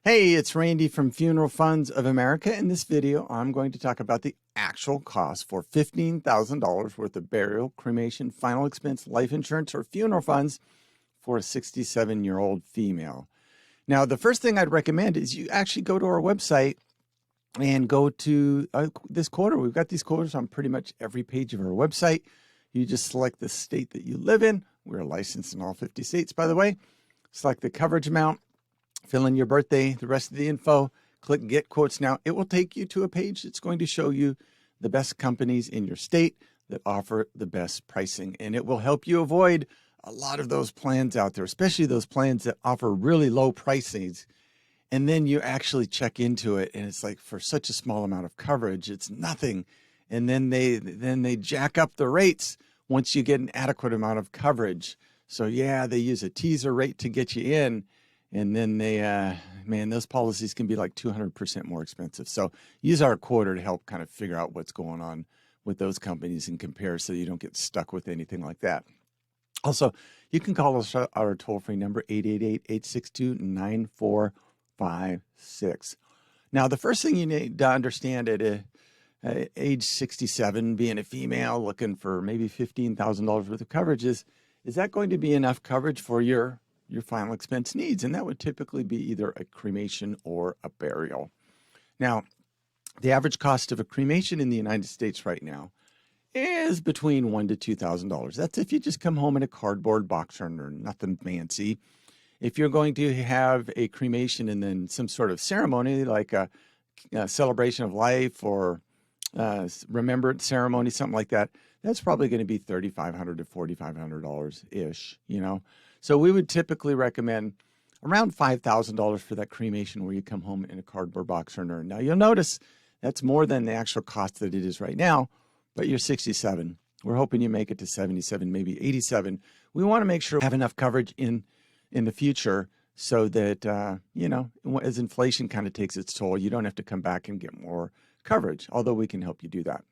Hey, it's Randy from Funeral Funds of America. In this video, I'm going to talk about the actual cost for $15,000 worth of burial, cremation, final expense, life insurance, or funeral funds for a 67-year-old female. Now, the first thing I'd recommend is you actually go to our website and go to this quoter. We've got these quoters on pretty much every page of our website. You just select the state that you live in. We're licensed in all 50 states, by the way. Select the coverage amount. Fill in your birthday, the rest of the info, click Get Quotes Now. It will take you to a page that's going to show you the best companies in your state that offer the best pricing. And it will help you avoid a lot of those plans out there, especially those plans that offer really low pricings. And then you actually check into it and it's like for such a small amount of coverage, it's nothing. And then they jack up the rates once you get an adequate amount of coverage. So yeah, they use a teaser rate to get you in. And then they, man, those policies can be like 200% more expensive. So use our quoter to help kind of figure out what's going on with those companies and compare so you don't get stuck with anything like that. Also, you can call us our toll-free number, 888-862-9456. Now, the first thing you need to understand at age 67, being a female looking for maybe $15,000 worth of coverage is that going to be enough coverage for your final expense needs? And that would typically be either a cremation or a burial. Now, the average cost of a cremation in the United States right now is between $1,000 to $2,000. That's if you just come home in a cardboard box urn or nothing fancy. If you're going to have a cremation and then some sort of ceremony like a celebration of life or remembrance ceremony, something like that, that's probably going to be $3,500 to $4,500-ish, you know. So we would typically recommend around $5,000 for that cremation where you come home in a cardboard box or an urn. Now you'll notice that's more than the actual cost that it is right now, but you're 67. We're hoping you make it to 77, maybe 87. We want to make sure we have enough coverage in the future so that, you know, as inflation kind of takes its toll, you don't have to come back and get more coverage, although we can help you do that.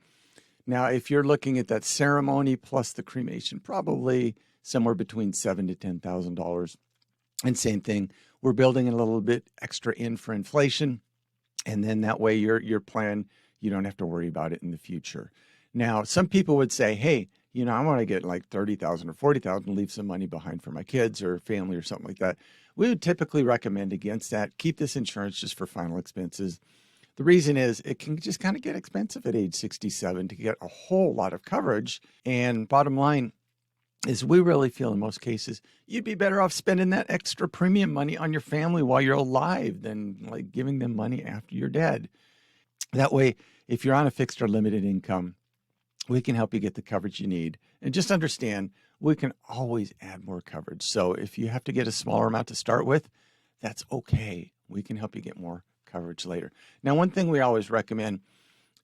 Now, if you're looking at that ceremony plus the cremation, probably somewhere between $7,000 to $10,000. And same thing, we're building a little bit extra in for inflation. And then that way your plan, you don't have to worry about it in the future. Now, some people would say, hey, you know, I want to get like $30,000 or $40,000 and leave some money behind for my kids or family or something like that. We would typically recommend against that. Keep this insurance just for final expenses. The reason is it can just kind of get expensive at age 67 to get a whole lot of coverage. And bottom line is we really feel in most cases you'd be better off spending that extra premium money on your family while you're alive than like giving them money after you're dead. That way, if you're on a fixed or limited income, we can help you get the coverage you need. And just understand, we can always add more coverage. So if you have to get a smaller amount to start with, that's okay. We can help you get more coverage later. Now, one thing we always recommend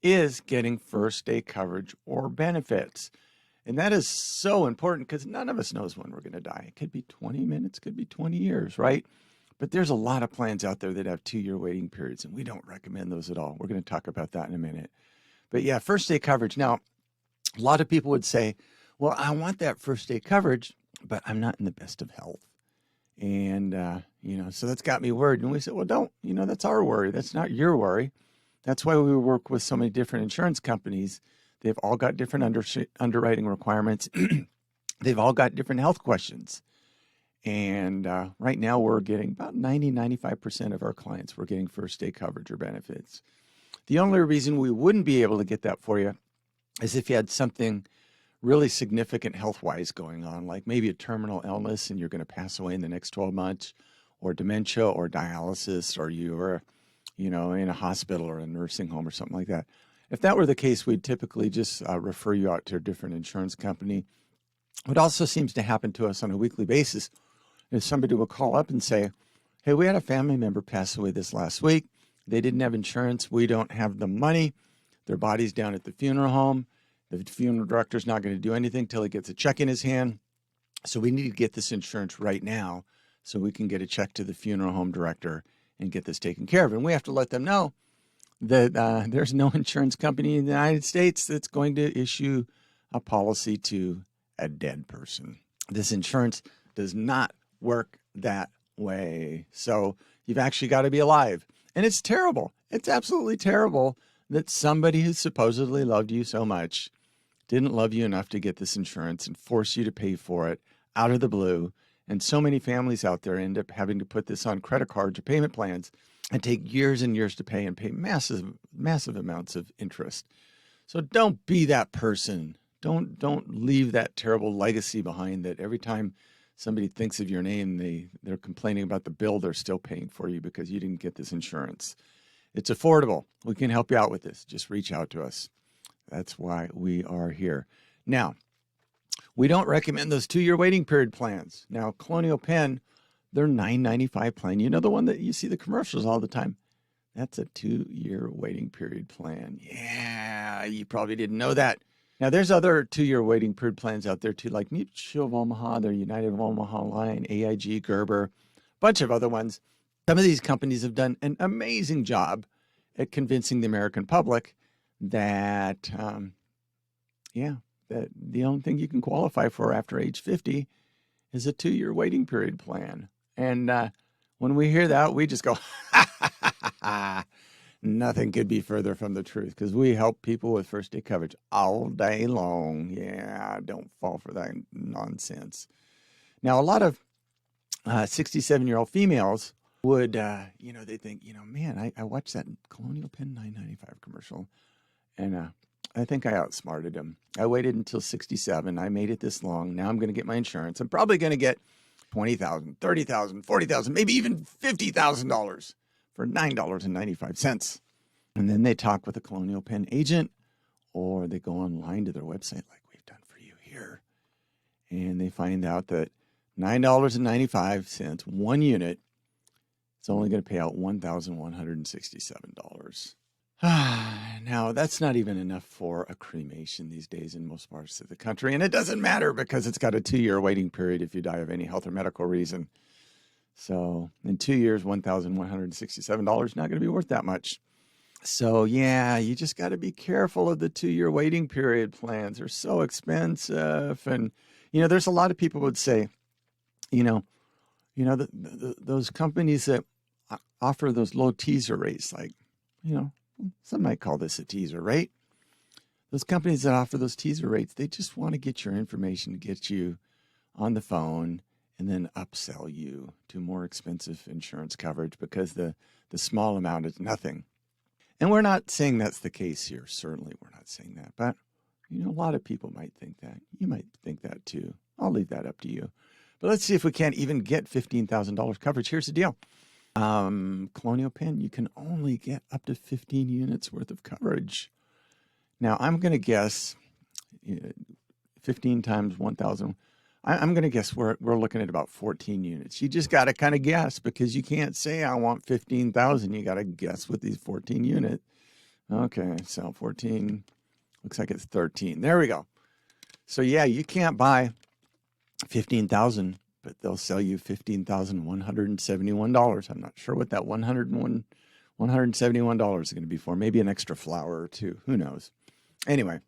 is getting first day coverage or benefits. And that is so important because none of us knows when we're going to die. It could be 20 minutes, could be 20 years, right? But there's a lot of plans out there that have 2-year waiting periods, and we don't recommend those at all. We're going to talk about that in a minute. But yeah, first day coverage. Now, a lot of people would say, well, I want that first day coverage, but I'm not in the best of health. And, you know, so that's got me worried. And we said, well, don't, you know, that's our worry. That's not your worry. That's why we work with so many different insurance companies. They've all got different underwriting requirements. They've all got different health questions. And right now we're getting about 95% of our clients, we're getting first day coverage or benefits. The only reason we wouldn't be able to get that for you is if you had something really significant health-wise going on, like maybe a terminal illness and you're going to pass away in the next 12 months, or dementia or dialysis, or you are, you know, in a hospital or a nursing home or something like that. If that were the case, we'd typically just refer you out to a different insurance company. What also seems to happen to us on a weekly basis is somebody will call up and say, hey, we had a family member pass away this last week. They didn't have insurance. We don't have the money. Their body's down at the funeral home. The funeral director's not going to do anything till he gets a check in his hand. So we need to get this insurance right now so we can get a check to the funeral home director and get this taken care of. And we have to let them know that there's no insurance company in the United States that's going to issue a policy to a dead person. This insurance does not work that way. So You've actually got to be alive. And it's terrible. It's absolutely terrible that somebody who supposedly loved you so much didn't love you enough to get this insurance and force you to pay for it out of the blue. And so many families out there end up having to put this on credit cards or payment plans and take years and years to pay and pay massive, massive amounts of interest. So don't be that person. Don't leave that terrible legacy behind that every time somebody thinks of your name, they're complaining about the bill they're still paying for you because you didn't get this insurance. It's affordable. We can help you out with this. Just reach out to us. That's why we are here. Now, we don't recommend those 2-year waiting period plans. Now, Colonial Penn, their $9.95 plan, you know, the one that you see the commercials all the time. That's a 2-year waiting period plan. Yeah, you probably didn't know that. Now, there's other 2-year waiting period plans out there too, like Mutual of Omaha, their United of Omaha line, AIG, Gerber, a bunch of other ones. Some of these companies have done an amazing job at convincing the American public that, that the only thing you can qualify for after age 50 is a 2-year waiting period plan. And when we hear that, we just go, nothing could be further from the truth, because we help people with first day coverage all day long. Yeah, don't fall for that nonsense. Now, a lot of 67-year-old females would, they think, man, I watched that Colonial Penn $9.95 commercial, and I think I outsmarted them. I waited until 67. I made it this long. Now I'm going to get my insurance. I'm probably going to get $20,000, $30,000, $40,000, maybe even $50,000 for $9.95. And then they talk with a Colonial Penn agent, or they go online to their website like we've done for you here, and they find out that $9.95, one unit, it's only going to pay out $1,167. Now, that's not even enough for a cremation these days in most parts of the country. And it doesn't matter because it's got a 2-year waiting period if you die of any health or medical reason. So in 2 years, $1,167 not going to be worth that much. So, yeah, you just got to be careful of the 2-year waiting period plans. They're so expensive. And, there's a lot of people would say, those companies that offer those low teaser rates, like, some might call this a teaser rate. Those companies that offer those teaser rates, they just want to get your information to get you on the phone and then upsell you to more expensive insurance coverage because the small amount is nothing. And we're not saying that's the case here. Certainly we're not saying that. But, a lot of people might think that. You might think that too. I'll leave that up to you. But let's see if we can't even get $15,000 coverage. Here's the deal. Colonial Penn, you can only get up to 15 units worth of coverage. Now, I'm going to guess 15 times 1,000. I'm going to guess we're looking at about 14 units. You just got to kind of guess because you can't say I want 15,000. You got to guess with these 14 units. Okay, so 14 looks like it's 13. There we go. So yeah, you can't buy 15,000. But they'll sell you $15,171. I'm not sure what that $171 is going to be for. Maybe an extra flower or two. Who knows? Anyway,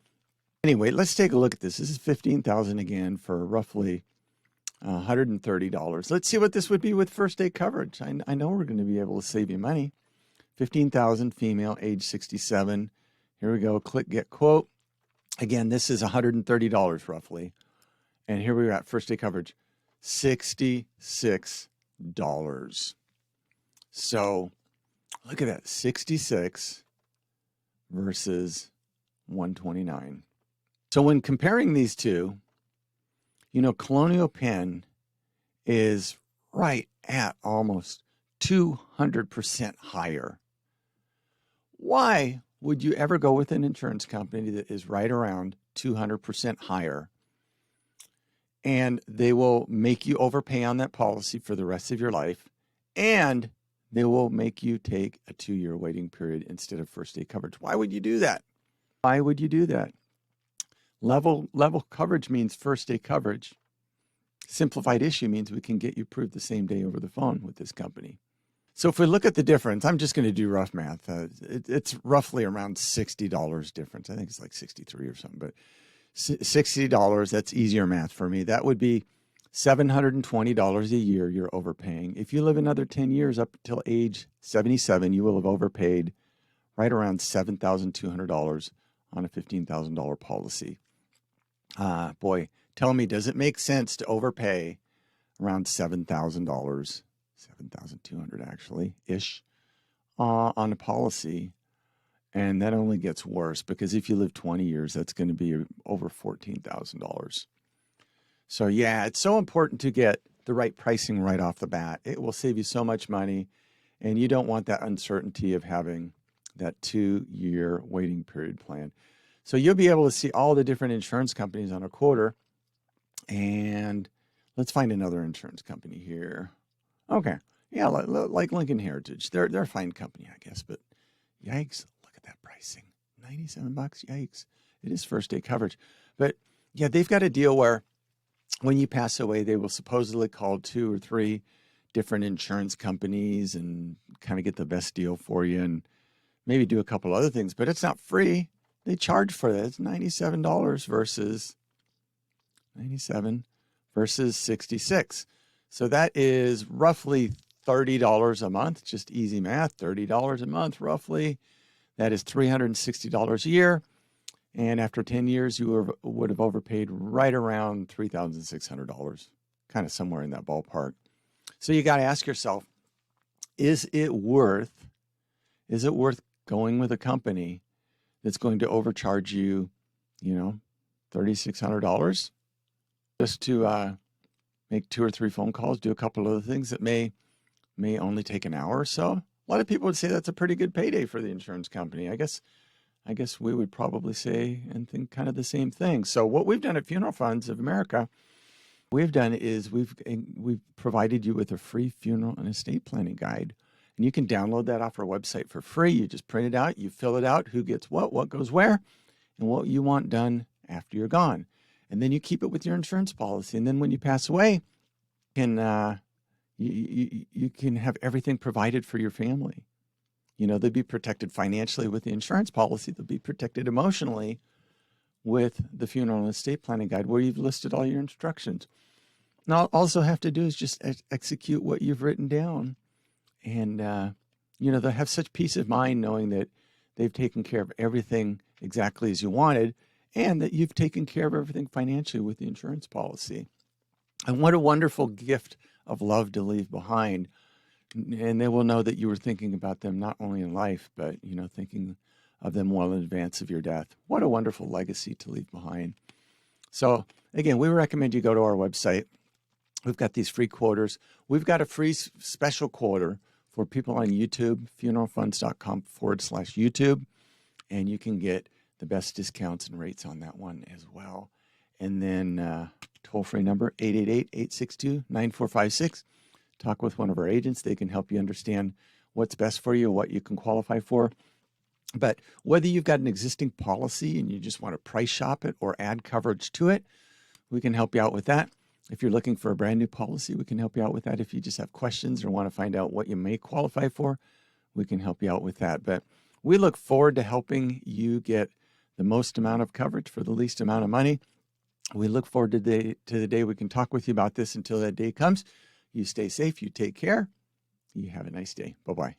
let's take a look at this. This is $15,000 again for roughly $130. Let's see what this would be with first day coverage. I know we're going to be able to save you money. $15,000, female, age 67. Here we go. Click get quote. Again, this is $130 roughly. And here we got first day coverage. $66. So look at that, 66 versus 129. So when comparing these two, Colonial Penn is right at almost 200% higher. Why would you ever go with an insurance company that is right around 200% higher? And they will make you overpay on that policy for the rest of your life. And they will make you take a 2-year waiting period instead of first day coverage. Why would you do that? Why would you do that? Level coverage means first day coverage. Simplified issue means we can get you approved the same day over the phone with this company. So if we look at the difference, I'm just going to do rough math. It's roughly around $60 difference. I think it's like 63 or something, but $60, that's easier math for me. That would be $720 a year you're overpaying. If you live another 10 years up until age 77, you will have overpaid right around $7,200 on a $15,000 policy. Boy, tell me, does it make sense to overpay around $7,000, $7,200 actually, ish, on a policy? And that only gets worse because if you live 20 years, that's going to be over $14,000. So yeah, it's so important to get the right pricing right off the bat. It will save you so much money, and you don't want that uncertainty of having that 2-year waiting period plan. So you'll be able to see all the different insurance companies on a quarter. And let's find another insurance company here. Okay. Yeah, like Lincoln Heritage. They're a fine company, I guess, but yikes, look at that pricing. $97, yikes. It is first day coverage. But yeah, they've got a deal where when you pass away, they will supposedly call 2 or 3 different insurance companies and kind of get the best deal for you and maybe do a couple other things, but it's not free. They charge for that. It's $97 versus $66. So that is roughly $30 a month, just easy math, $30 a month roughly. That is $360 a year. And after 10 years, you would have overpaid right around $3,600, kind of somewhere in that ballpark. So you got to ask yourself, is it worth going with a company that's going to overcharge you, $3,600 just to make 2 or 3 phone calls, do a couple other things that may only take an hour or so? A lot of people would say that's a pretty good payday for the insurance company. I guess we would probably say and think kind of the same thing. So what we've done at Funeral Funds of America, we've done is we've provided you with a free funeral and estate planning guide. And you can download that off our website for free. You just print it out, you fill it out, who gets what goes where, and what you want done after you're gone. And then you keep it with your insurance policy. And then when you pass away, you can have everything provided for your family. They'll be protected financially with the insurance policy. They'll be protected emotionally with the funeral and estate planning guide where you've listed all your instructions. Now, all you have to do is just execute what you've written down. And, they'll have such peace of mind knowing that they've taken care of everything exactly as you wanted and that you've taken care of everything financially with the insurance policy. And what a wonderful gift of love to leave behind. And they will know that you were thinking about them not only in life, but, thinking of them well in advance of your death. What a wonderful legacy to leave behind. So, again, we recommend you go to our website. We've got these free quoters. We've got a free special quoter for people on YouTube, funeralfunds.com/YouTube. And you can get the best discounts and rates on that one as well. And then toll-free number, 888-862-9456. Talk with one of our agents. They can help you understand what's best for you, what you can qualify for. But whether you've got an existing policy and you just want to price shop it or add coverage to it, we can help you out with that. If you're looking for a brand new policy, we can help you out with that. If you just have questions or want to find out what you may qualify for, we can help you out with that. But we look forward to helping you get the most amount of coverage for the least amount of money. We look forward to the day we can talk with you about this. Until that day comes, you stay safe, you take care, you have a nice day. Bye-bye.